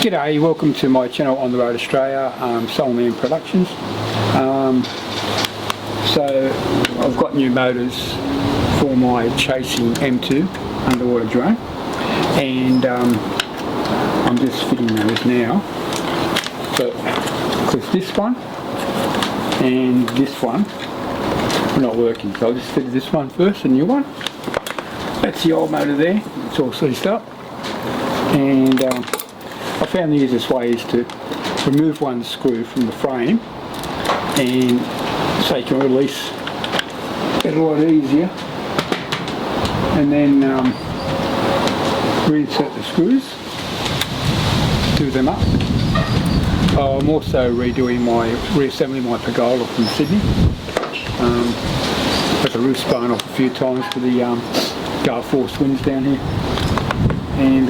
G'day, welcome to my channel On The Road Australia, Submarine Productions. So I've got new motors for my chasing M2 underwater drone, and I'm just fitting those now. So because this one and this one are not working, so I'll just fit this one first, the new one. That's the old motor there, it's all seized up, and I found the easiest way is to remove one screw from the frame, and so you can release it a lot easier, and then reinsert the screws, do them up. I'm also reassembling my Pergola from Sydney. Got the roof blown off a few times for the gale force winds down here, and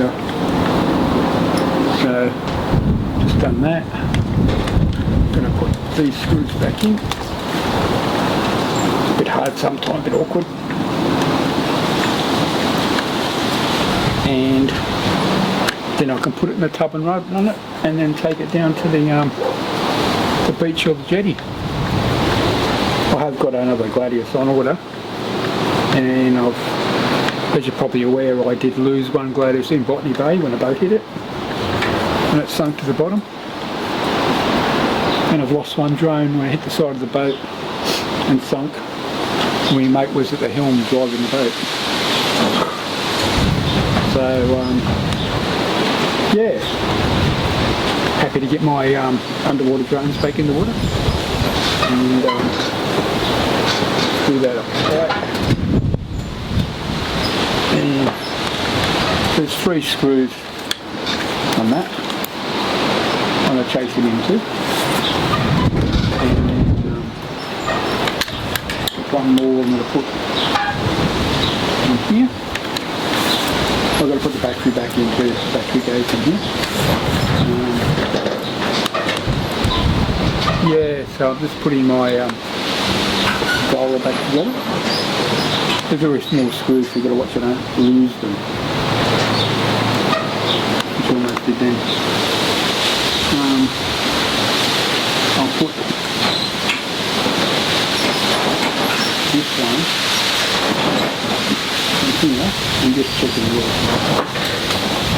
so just done that. I'm going to put these screws back in. It's a bit hard sometimes, a bit awkward. And then I can put it in the tub and run on it, and then take it down to the beach or the jetty. I have got another Gladius on order, and as you're probably aware, I did lose one Gladius in Botany Bay when a boat hit it, and it sunk to the bottom. And I've lost one drone when I hit the side of the boat and sunk. My mate was at the helm driving the boat. So yeah, happy to get my underwater drones back in the water and do that up. And there's 3 screws on that. I'm going to chase it into, and then one more I'm going to put in here. I've got to put the battery back in too. The battery goes in here. Yeah, so I'm just putting my Pergola back together. They're very small screws, so you've got to watch I don't lose them. It's almost did then. I'll put this one in here and just check it works.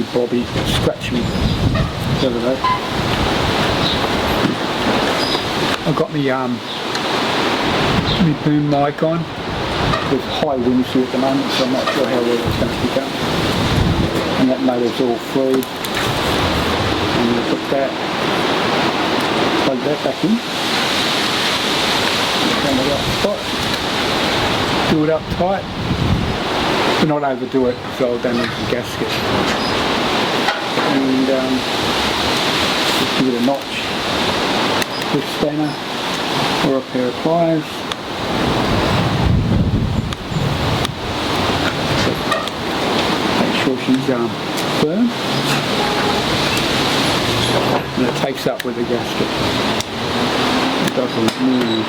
bloody bobby scratch me. The other day. I've got my boom mic on. There's high winds here at the moment, so I'm not sure how well it's going to pick up. And that motor's all free. I'm going to put that, plug that back in. Find the right spot. Do it up tight, but not overdo it because I'll damage the gasket. And just give it a notch with a spanner or a pair of pliers. Make sure she's firm, and it takes up with the gasket. It doesn't move.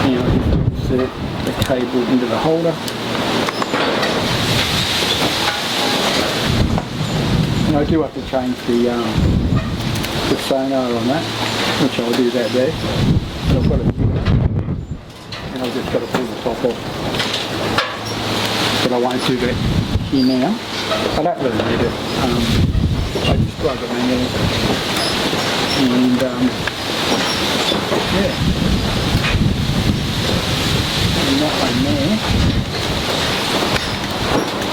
Now just insert the cable into the holder. And I do have to change the sonar on that, which I'll do that there. But I've got to do it, and I've just got to pull the top off. But I won't do that here now. I don't really need it. I just plug it manually. And yeah. And that one there.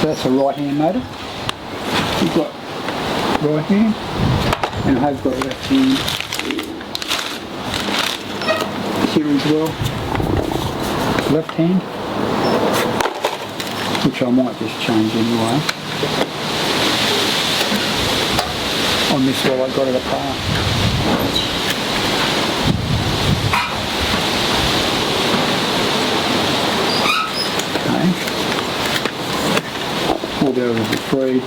So that's a right hand motor. You've got right hand, and I have got left hand here as well. Left hand, which I might just change anyway on this while I got it apart. Okay, all the others are free.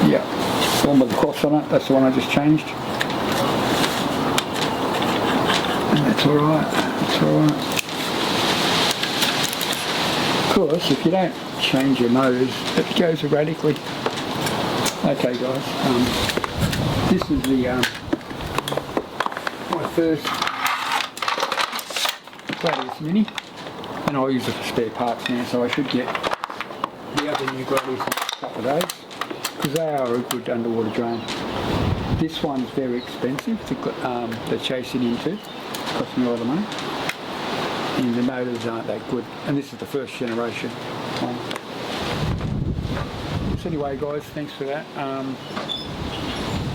Yeah, the one with the cross on it, that's the one I just changed. And that's alright, that's alright. Of course, if you don't change your motors, it goes erratically. Okay guys, this is the my first Gladius Mini, and I'll use it for spare parts now, so I should get the other new Gladius in a couple of days, because they are a good underwater drone. This one's very expensive to chase it into, costs me a lot of money, and the motors aren't that good, and this is the first generation one. So anyway guys, thanks for that.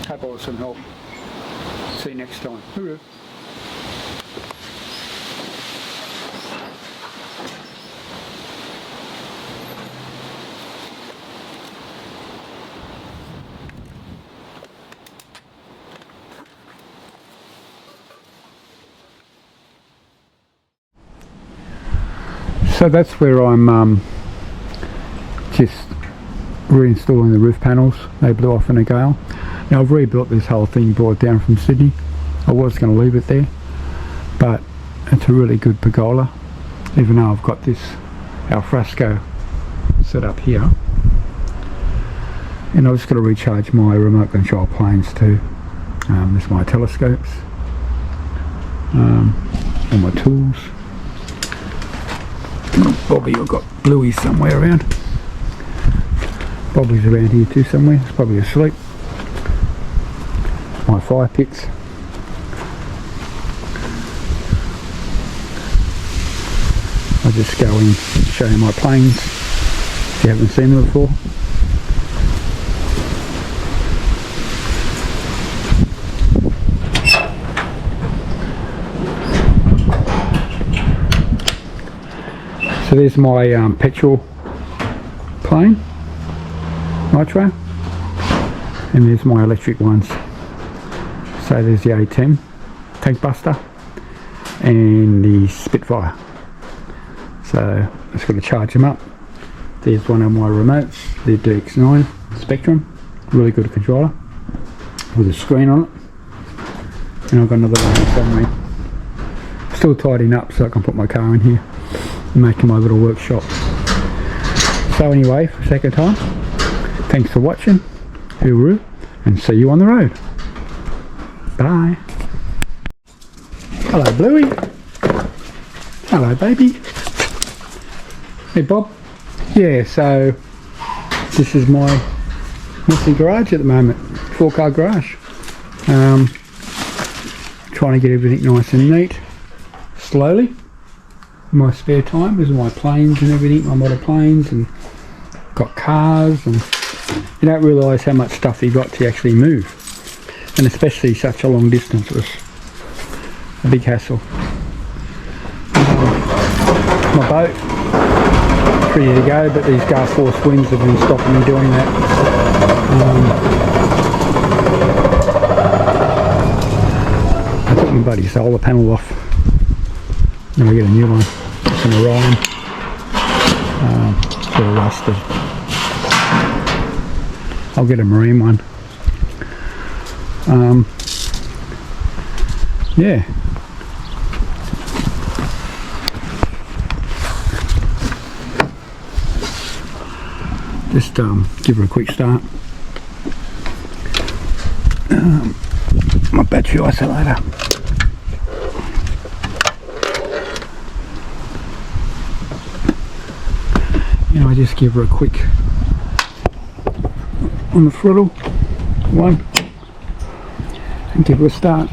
Hope I was some help. See you next time. Hooroo. So that's where I'm just reinstalling the roof panels. They blew off in a gale. Now I've rebuilt this whole thing, brought down from Sydney. I was going to leave it there, but it's a really good pergola, even though I've got this alfresco set up here. And I've just got to recharge my remote control planes too. There's my telescopes, all my tools. Bobby, I've got Bluey somewhere around. Bobby's around here too somewhere, he's probably asleep. My fire pits. I'll just go in and show you my planes if you haven't seen them before. So there's my petrol plane, nitro, and there's my electric ones. So there's the A10 tank buster and the Spitfire. So I'm just going to charge them up. There's one of my remotes, the DX9 Spectrum, really good controller with a screen on it. And I've got another one on submarine. Still tidying up so I can put my car in here. Making my little workshop. So anyway, for a second time, thanks for watching, hooroo, and see you on the road. Bye. Hello Bluey. Hello, baby. Hey, Bob. Yeah, so this is my messy garage at the moment. 4-car garage. Trying to get everything nice and neat. Slowly. In my spare time. These are my planes and everything. My model planes, and got cars, and you don't realise how much stuff you got to actually move. And especially such a long distance was a big hassle. My boat ready to go, but these gust force winds have been stopping me doing that. I took my bloody solar panel off. Then we get a new one. It's an Orion. It's all rusted. I'll get a marine one. Yeah. Just give her a quick start. My battery isolator. You know, I just give her a quick on the throttle, one, and give her a start.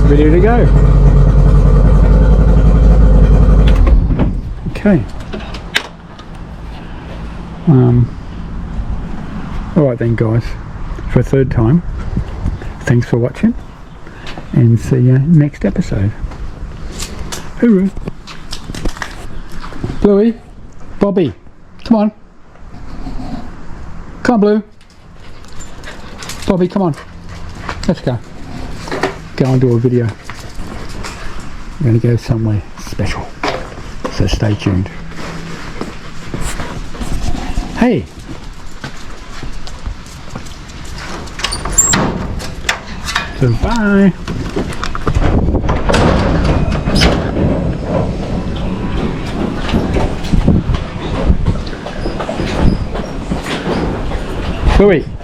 Ready to go. Okay. Alright then guys, for a third time, thanks for watching, and see you next episode. Hooroo. Bluey, Bobby, come on. Come on, Blue. Bobby, come on. Let's go. Go and do a video. I'm going to go somewhere special, so stay tuned. Hey! So bye! Louis!